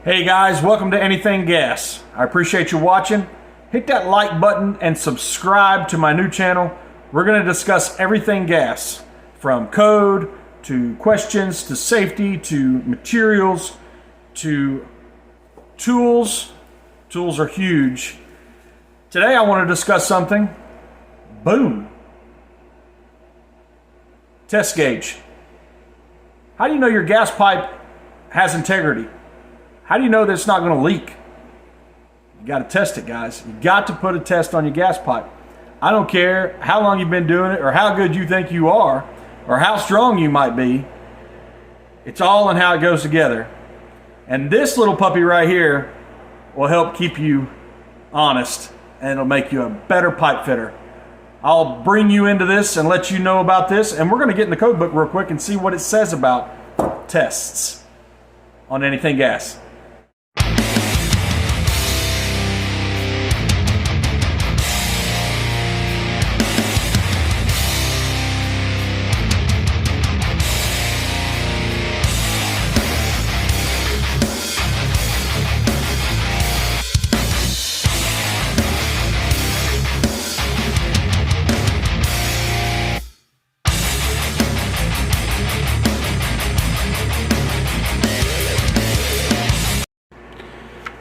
Hey guys, welcome to Anything Gas. I appreciate you watching. Hit that like button and subscribe to my new channel. We're going to discuss everything gas, from code to questions to safety to materials to tools. Tools are huge. Today I want to discuss something. Boom. Test gauge. How do you know your gas pipe has integrity? How do you know that it's not going to leak? You got to test it, guys. You got to put a test on your gas pipe. I don't care how long you've been doing it or how good you think you are or how strong you might be. It's all in how it goes together. And this little puppy right here will help keep you honest, and it'll make you a better pipe fitter. I'll bring you into this and let you know about this, and we're going to get in the code book real quick and see what it says about tests on anything gas.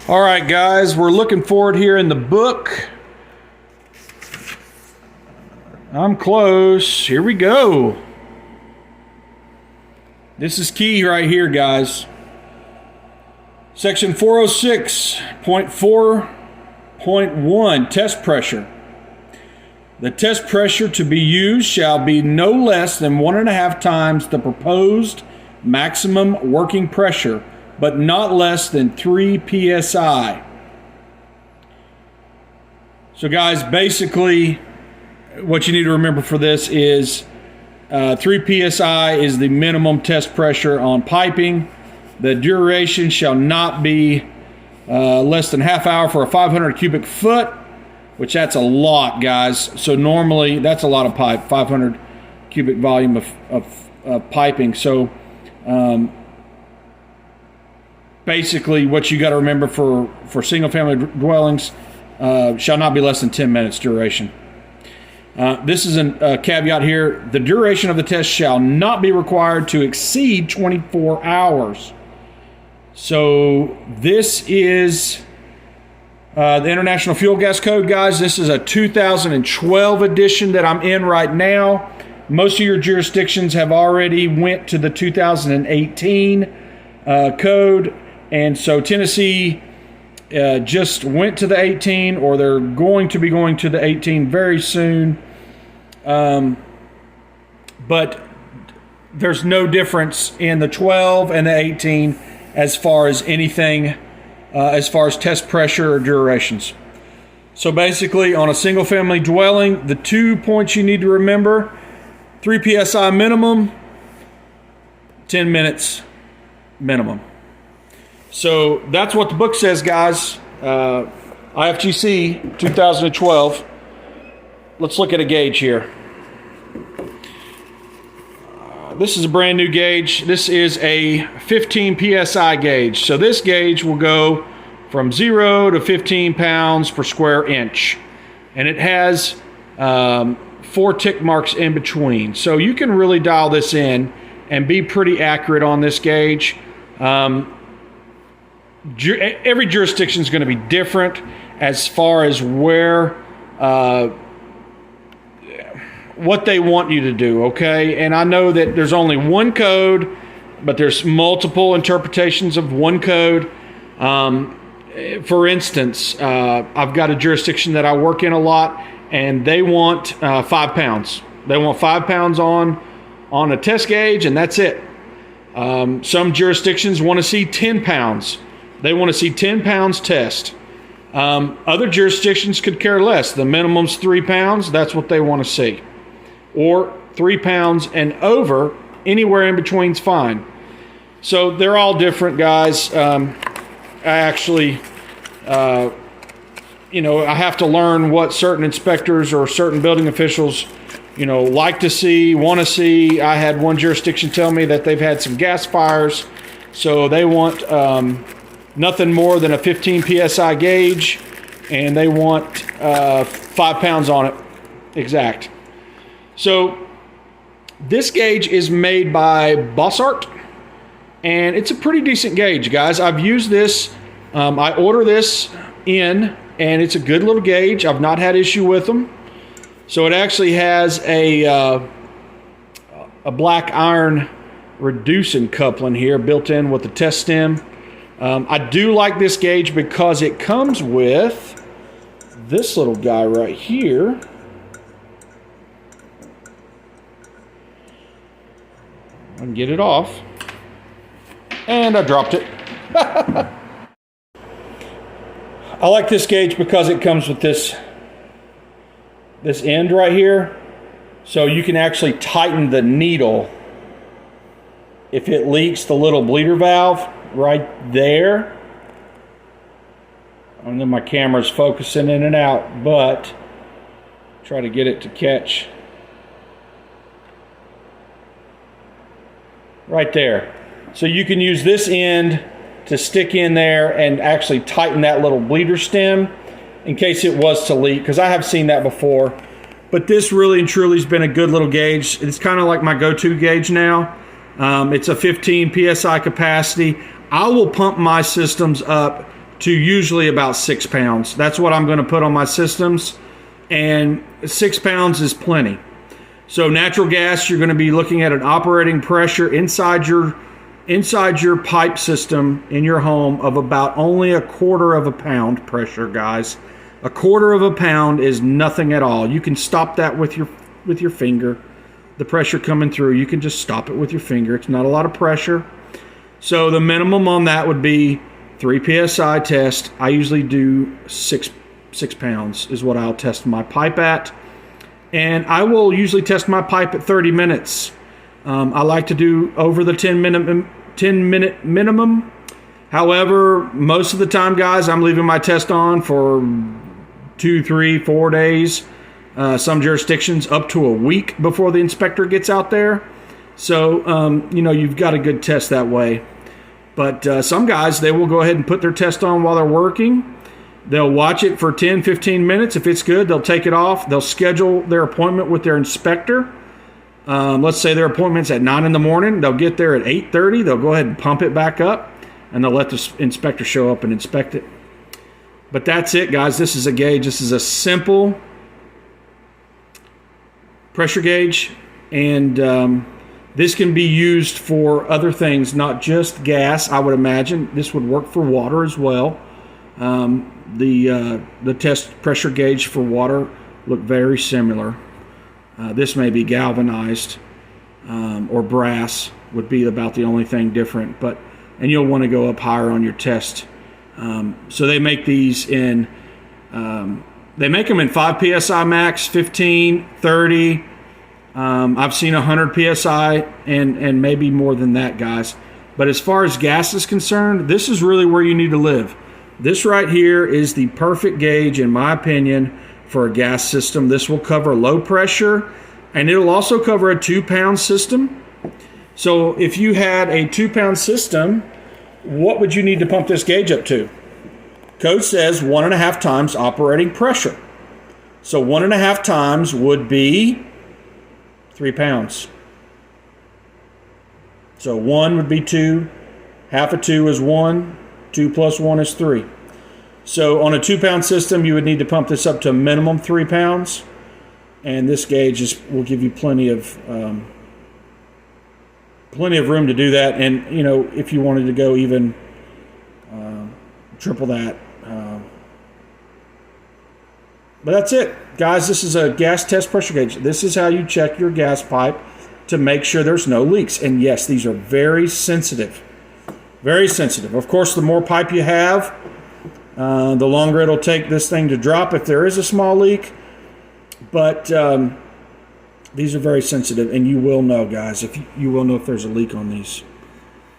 All right, guys, we're looking forward here in the book. I'm close. Here we go. This is key right here, guys. Section 406.4.1, test pressure. The test pressure to be used shall be no less than 1.5 times the proposed maximum working pressure, but not less than 3 psi. So guys, basically what you need to remember for this is 3 psi is the minimum test pressure on piping. The duration shall not be less than half hour for a 500 cubic foot, which that's a lot, guys. So normally that's a lot of pipe, 500 cubic volume of piping. So basically, what you got to remember for single-family dwellings shall not be less than 10 minutes duration. This is a caveat here. The duration of the test shall not be required to exceed 24 hours. So this is the International Fuel Gas Code, guys. This is a 2012 edition that I'm in right now. Most of your jurisdictions have already went to the 2018 code. And so Tennessee just went to the 18, or they're going to be going to the 18 very soon. But there's no difference in the 12 and the 18 as far as anything, as far as test pressure or durations. So basically, on a single family dwelling, the 2 points you need to remember: 3 psi minimum, 10 minutes minimum. So that's what the book says, guys. IFGC 2012. Let's look at a gauge here. This is a brand new gauge. This is a 15 psi gauge. So this gauge will go from 0 to 15 pounds per square inch. And it has 4 tick marks in between. So you can really dial this in and be pretty accurate on this gauge. Every jurisdiction is going to be different as far as where what they want you to do, okay? And I know that there's only one code, but there's multiple interpretations of one code. For instance, I've got a jurisdiction that I work in a lot, and they want 5 pounds. They want 5 pounds on a test gauge, and that's it. Some jurisdictions want to see 10 pounds. They want to see 10 pounds test. Other jurisdictions could care less. The minimum's 3 pounds. That's what they want to see. Or 3 pounds and over, anywhere in between's fine. So they're all different, guys. I actually, I have to learn what certain inspectors or certain building officials, like to see, want to see. I had one jurisdiction tell me that they've had some gas fires, so they want nothing more than a 15 psi gauge, and they want 5 pounds on it exact. So this gauge is made by Bossart, and it's a pretty decent gauge, guys. I've used this. I order this in, and it's a good little gauge. I've not had issue with them. So it actually has a black iron reducing coupling here built in with the test stem. I do like this gauge because it comes with this little guy right here. I can get it off. And I dropped it. I like this gauge because it comes with this end right here. So you can actually tighten the needle if it leaks the little bleeder valve right there. I know my camera's focusing in and out, but try to get it to catch. Right there. So you can use this end to stick in there and actually tighten that little bleeder stem in case it was to leak, because I have seen that before. But this really and truly has been a good little gauge. It's kind of like my go-to gauge now. It's a 15 psi capacity. I will pump my systems up to usually about 6 pounds. That's what I'm going to put on my systems, and 6 pounds is plenty. So natural gas, you're going to be looking at an operating pressure inside your pipe system in your home of about only 1/4 of a pound pressure, guys. 1/4 of a pound is nothing at all. You can stop that with your finger. The pressure coming through, you can just stop it with your finger. It's not a lot of pressure. So the minimum on that would be 3 psi test. I usually do 6 pounds is what I'll test my pipe at. And I will usually test my pipe at 30 minutes. I like to do over the 10 minute minimum. However, most of the time, guys, I'm leaving my test on for 2, 3, 4 days. Some jurisdictions up to a week before the inspector gets out there. So, you've got a good test that way. But some guys, they will go ahead and put their test on while they're working. They'll watch it for 10, 15 minutes. If it's good, they'll take it off. They'll schedule their appointment with their inspector. Let's say their appointment's at 9 in the morning. They'll get there at 8:30. They'll go ahead and pump it back up, and they'll let the inspector show up and inspect it. But that's it, guys. This is a gauge. This is a simple pressure gauge, and this can be used for other things, not just gas. I would imagine this would work for water as well. The test pressure gauge for water look very similar. This may be galvanized or brass would be about the only thing different, and you'll want to go up higher on your test. So they make these in, they make them in 5 psi max, 15, 30. I've seen 100 psi and maybe more than that, guys. But as far as gas is concerned, this is really where you need to live. This right here is the perfect gauge, in my opinion, for a gas system. This will cover low pressure, and it'll also cover a 2-pound system. So if you had a 2-pound system, what would you need to pump this gauge up to? Code says 1.5 times operating pressure. So 1.5 times would be 3 pounds. So 1 would be 2, half of 2 is 1, 2 plus 1 is 3. So on a 2-pound system, you would need to pump this up to a minimum 3 pounds, and this gauge will give you plenty of room to do that. And if you wanted to go even triple that, but that's it, guys. This is a gas test pressure gauge. This is how you check your gas pipe to make sure there's no leaks. And yes, these are very sensitive. Very sensitive. Of course, the more pipe you have, the longer it'll take this thing to drop if there is a small leak. But these are very sensitive, and you will know, guys. You will know if there's a leak on these.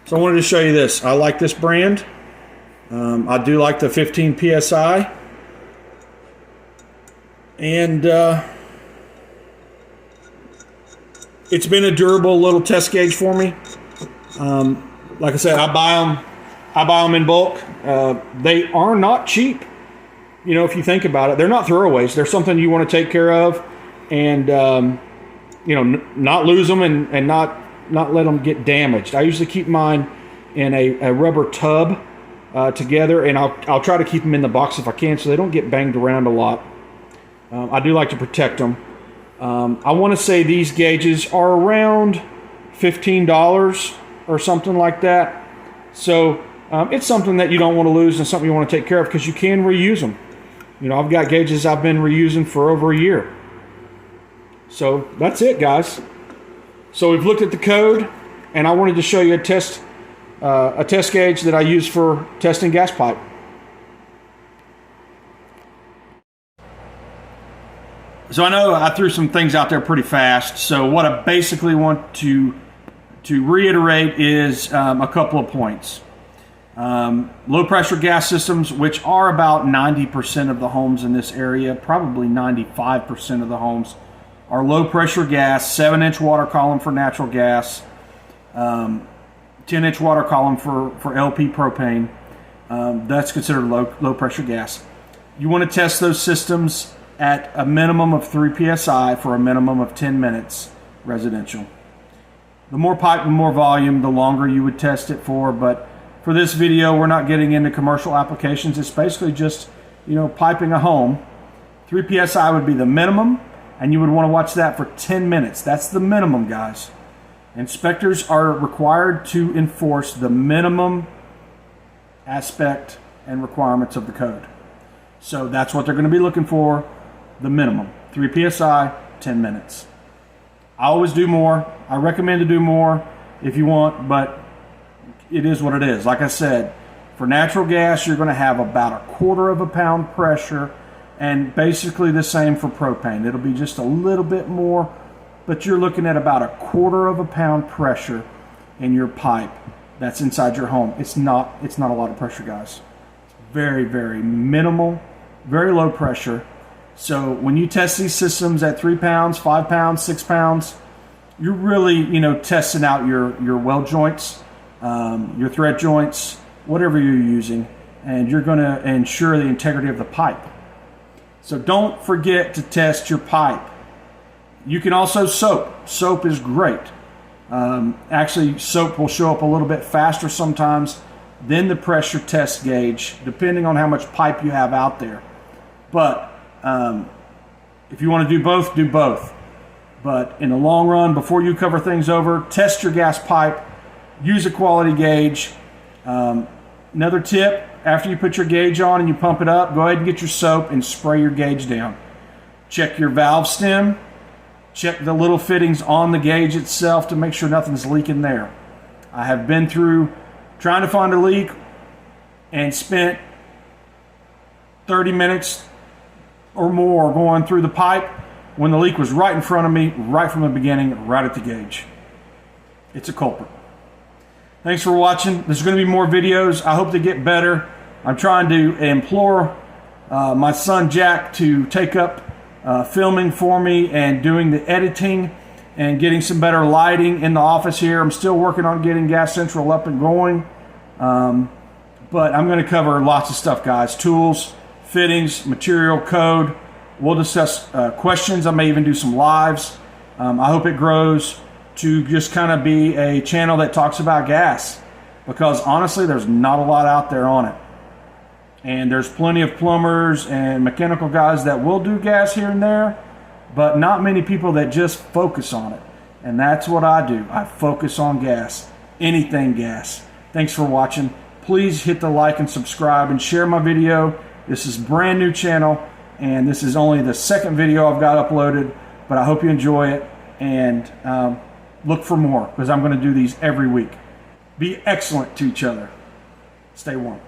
So I wanted to show you this. I like this brand. I do like the 15 psi. And it's been a durable little test gauge for me. Like I said, I buy them I buy them in bulk. They are not cheap. You know, if you think about it, they're not throwaways. They're something you want to take care of, and you know, not lose them and not let them get damaged. I usually keep mine in a rubber tub together, and I'll try to keep them in the box if I can, so they don't get banged around a lot. I do like to protect them. I want to say these gauges are around $15 or something like that. So it's something that you don't want to lose and something you want to take care of, because you can reuse them. You know, I've got gauges I've been reusing for over a year. So that's it, guys. So we've looked at the code, and I wanted to show you a test gauge that I use for testing gas pipe. So I know I threw some things out there pretty fast. So what I basically want to reiterate is a couple of points. Low pressure gas systems, which are about 90% of the homes in this area, probably 95% of the homes, are low pressure gas, 7-inch water column for natural gas, 10-inch water column for LP propane. That's considered low pressure gas. You want to test those systems at a minimum of 3 psi for a minimum of 10 minutes residential. The more pipe, the more volume, the longer you would test it for. But for this video, we're not getting into commercial applications. It's basically just, you know, piping a home. 3 psi would be the minimum, and you would want to watch that for 10 minutes. That's the minimum, guys. Inspectors are required to enforce the minimum aspect and requirements of the code. So that's what they're going to be looking for, the minimum. 3 psi, 10 minutes. I always do more. I recommend to do more if you want, but it is what it is. Like I said, for natural gas, you're going to have about 1/4 pound pressure, and basically the same for propane. It'll be just a little bit more, but you're looking at about 1/4 pound pressure in your pipe that's inside your home. It's not a lot of pressure, guys. It's very, very minimal, very low pressure. So when you test these systems at 3 pounds, 5 pounds, 6 pounds, you're really, you know, testing out your weld joints, your thread joints, whatever you're using, and you're going to ensure the integrity of the pipe. So don't forget to test your pipe. You can also soap. Soap is great. Actually, soap will show up a little bit faster sometimes than the pressure test gauge, depending on how much pipe you have out there. But if you want to do both, do both. But in the long run, before you cover things over, test your gas pipe. Use a quality gauge. Another tip, after you put your gauge on and you pump it up, go ahead and get your soap and spray your gauge down. Check your valve stem. Check the little fittings on the gauge itself to make sure nothing's leaking there. I have been through trying to find a leak and spent 30 minutes or more going through the pipe when the leak was right in front of me, right from the beginning, right at the gauge. It's a culprit. Thanks for watching. There's going to be more videos. I hope they get better. I'm trying to implore my son Jack to take up filming for me and doing the editing and getting some better lighting in the office here. I'm still working on getting Gas Central up and going. But I'm going to cover lots of stuff, guys. Tools, fittings, material, code. We'll discuss questions. I may even do some lives. I hope it grows to just kind of be a channel that talks about gas, because honestly, there's not a lot out there on it. And there's plenty of plumbers and mechanical guys that will do gas here and there, but not many people that just focus on it. And that's what I do. I focus on gas, anything gas. Thanks for watching. Please hit the like and subscribe and share my video. This is a brand new channel, and this is only the second video I've got uploaded, but I hope you enjoy it, and look for more, because I'm going to do these every week. Be excellent to each other. Stay warm.